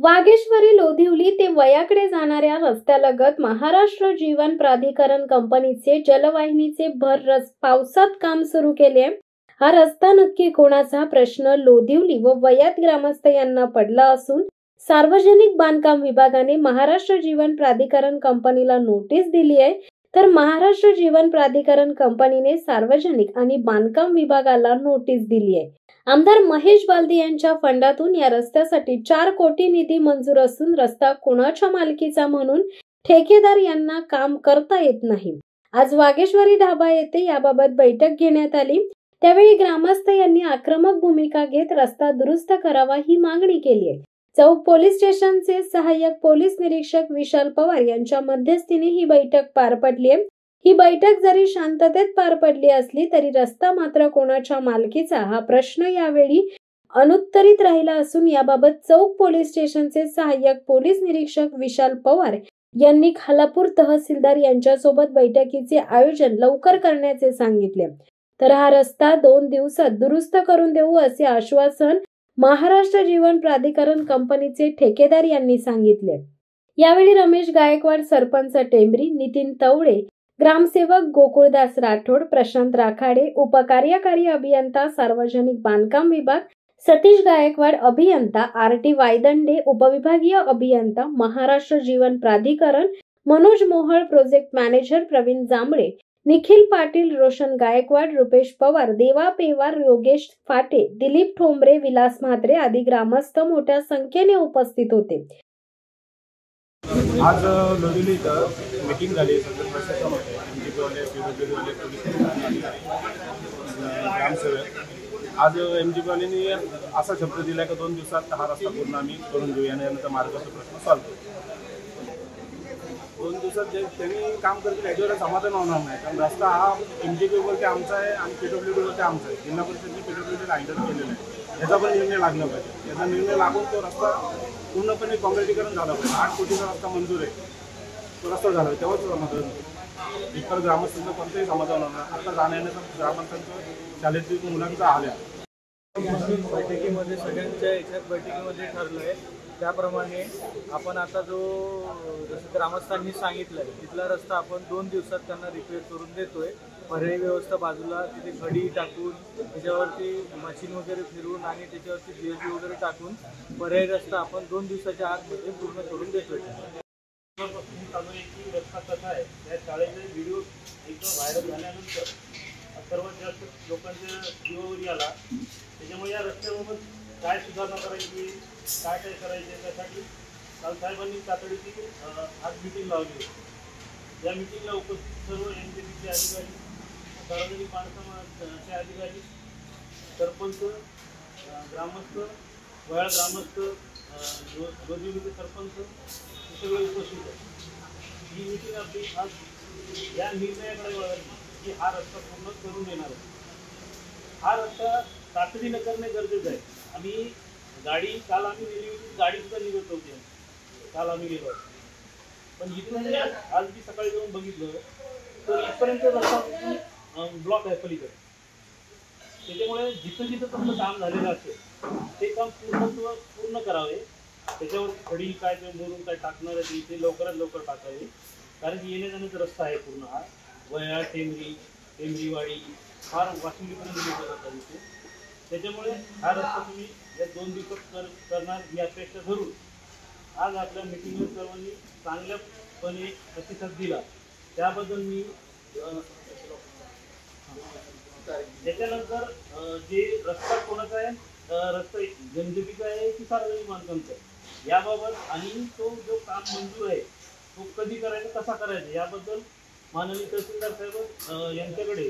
वागेश्वरी लोधिवली ते वयाकडे जाणाऱ्या रस्त्यालगत महाराष्ट्र जीवन प्राधिकरण कंपनीचे जलवाहिनीचे भर पावसात काम सुरू केले। हा रस्ता नक्की कोणाचा प्रश्न लोधिवली व वयात ग्रामस्थ यांना पडला असून सार्वजनिक बांधकाम विभागाने महाराष्ट्र जीवन प्राधिकरण कंपनीला नोटीस दिली आहे, तर महाराष्ट्र जीवन प्राधिकरण कंपनीने सार्वजनिक आणि बांधकाम विभागाला नोटीस दिली आहे। आमदार महेश बालदी यांच्या फंडातून या रस्त्यासाठी 4 कोटी निधी मंजूर असून रस्ता कोणाच्या मालकीचा म्हणून ठेकेदार यांना काम करता येत नाही। आज वागेश्वरी ढाबा येथे याबाबत बैठक घेण्यात आली, त्यावेळी ग्रामस्थ यांनी आक्रमक भूमिका घेत रस्ता दुरुस्त करावा ही मागणी केली आहे। चौक पोलीस स्टेशनचे सहाय्यक पोलीस निरीक्षक विशाल पवार यांच्या मध्यस्थीने ही बैठक पार पडली आहे। ही बैठक जरी शांततेत पार पडली असली तरी रस्ता मात्र कोणाच्या मालकीचा हा प्रश्न यावेळी अनुत्तरित राहिला असून याबाबत चौक पोलीस स्टेशनचे सहाय्यक पोलीस निरीक्षक विशाल पवार यांनी खालापूर तहसीलदार यांच्यासोबत बैठकीचे आयोजन लवकर करण्याचे सांगितले, तर हा रस्ता 2 दिवसात दुरुस्त करून देऊ असे आश्वासन महाराष्ट्र जीवन प्राधिकरण कंपनीचे ठेकेदार यांनी सांगितले। यावेळी रमेश गायकवाड, सरपंच टेंबरी, नितीन तवडे, ग्रामसेवक गोकुळदास राठोड, प्रशांत राखाडे, उपकार्यकारी अभियंता सार्वजनिक बांधकाम विभाग सतीश गायकवाड, अभियंता आरटी वायदंडे, उपविभागीय अभियंता महाराष्ट्र जीवन प्राधिकरण मनोज मोहळ, प्रोजेक्ट मॅनेजर प्रवीण जांभळे, निखिल पाटील, रोशन गायकवाड, रुपेश पवार, देवा पेवार, योगेश फाटे, दिलीप ठोंबरे, विलास म्हात्रे आदी ग्रामस्थ मोठ्या संख्येने उपस्थित होते। आज लोधिवली इथं मीटिंग झाली, ग्रामसेवक आज एमजीपीवाल्यांनी असा शब्द दिला की 2 दिवसात हा रस्ता पूर्ण आम्ही करून घेऊ, यानंतर मार्गाचा प्रश्न सॉल्व्ह करू। 2 दिवसात त्यांनी काम करतील याच्यावर समाधान होणार नाही, कारण रस्ता हा एमजीपी बोलते आमचा आहे आणि पीडब्ल्यूडी बोलते आमचा आहे। जिल्हा परिषदेने पीडब्ल्यूडीला हँडल केलेला आहे, याचा पण निर्णय लागला पाहिजे। याचा निर्णय लागून तो रस्ता पूर्णपणे काँक्रिटीकरण झाला पाहिजे। 8 कोटीचा रस्ता मंजूर आहे, तो रस्ता झाला तेव्हाच समाधान होईल। इतर ग्रामस्थांचं कोणतंही समाधान होणार। आता जाण्याचा ग्रामस्थांचं शाळेतील मुलांचा हाल आहे। बैठकीमध्ये सगळ्यांच्या एकाच बैठकीमध्ये ठरलं आहे त्याप्रमाणे आपण आता जो जसं ग्रामस्थांनी सांगितलं तिथला रस्ता आपण 2 दिवसात त्यांना रिपेअर करून देतोय। पर्यायी व्यवस्था बाजूला तिथे खडी टाकून त्याच्यावरती मशीन वगैरे फिरवून आणि त्याच्यावरती जीएसबी वगैरे टाकून पर्यायी रस्ता आपण 2 दिवसाच्या आतमध्ये पूर्ण करून देतोय। रस्ता कसा आहे त्या शाळेचे व्हिडिओ एकदम व्हायरल झाल्यानंतर सर्वात जास्त लोकांच्या जीवावर आला। त्याच्यामुळे या रस्त्याबाबत काय सुधारणा करायची, काय काय करायचे त्यासाठी काल साहेबांनी तातडीची आज मीटिंग लावली। या मीटिंगला उपस्थित सर्व एमजीपीचे अधिकारी, सार्वजनिक बांधकामाचे अधिकारी, सरपंच, ग्रामस्थ, वयाळ ग्रामस्थ, लोधिवलीचे सरपंच सगळे उपस्थित आहेत। ही मीटिंग आपली आज या निर्णयाकडे वळली की हा रस्ता पूर्ण करून देणार आहे। हा रस्ता तातडीनं करणे गरजेचं आहे। आम्ही गाडी काल आम्ही नेली होती, गाडी सुद्धा निघत होती, काल आम्ही गेलो, पण इथून आज मी सकाळी जाऊन बघितलं तर इथपर्यंत रस्ता ब्लॉक आहे पलीकडे। त्याच्यामुळे जिथं जिथं तुमचं काम झालेलं असेल ते काम पूर्ण करावे। त्याच्यावर खडी काय ते मोरून काय टाकणार आहे ते लवकरात लवकर टाकावे, कारण की येण्या जाण्याचा रस्ता आहे पूर्ण हा वयाळ टेंबरीवाडी फार वाशिंडीपर्यंत गेला जाता तिथे। त्याच्यामुळे हा रस्ता तुम्ही या 2 दिवसात करणार ही अपेक्षा धरून आज आपल्या मीटिंगवर सर्वांनी चांगल्यापणे प्रतिसाद दिला, त्याबद्दल मी त्याच्यानंतर जे रस्ता कोणाचा आहे, रस्ता एमजीपीचा आहे की सार्वजनिक बांधकामचा आहे याबाबत आणि तो जो काम मंजूर आहे तो कधी करायचा, कसा करायचा याबद्दल माननीय तहसीलदार साहेब यांच्याकडे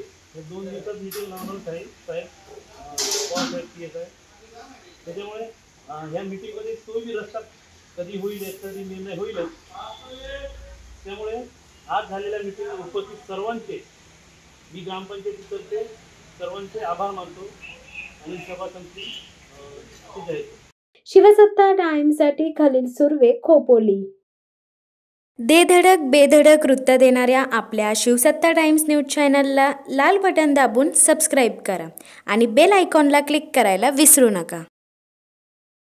2 दिवसात मीटिंग लावणार साहेब पी.एस. आहे। त्याच्यामुळे ह्या मीटिंगमध्ये तो बी रस्ता कधी होईल याचा निर्णय होईलच। त्यामुळे आज झालेल्या मीटिंग उपस्थित सर्वांचे मी ग्रामपंचायतीतर्फे सर्वांचे आभार मानतो आणि सभा संपली। शिवसत्ता टाइम्ससाठी खलील सुर्वे, खोपोली। दे धडक बेधडक वृत्त देणाऱ्या आपल्या शिवसत्ता टाइम्स न्यूज चॅनलला लाल बटन दाबून सबस्क्राईब करा आणि बेल आयकॉनला क्लिक करायला विसरू नका।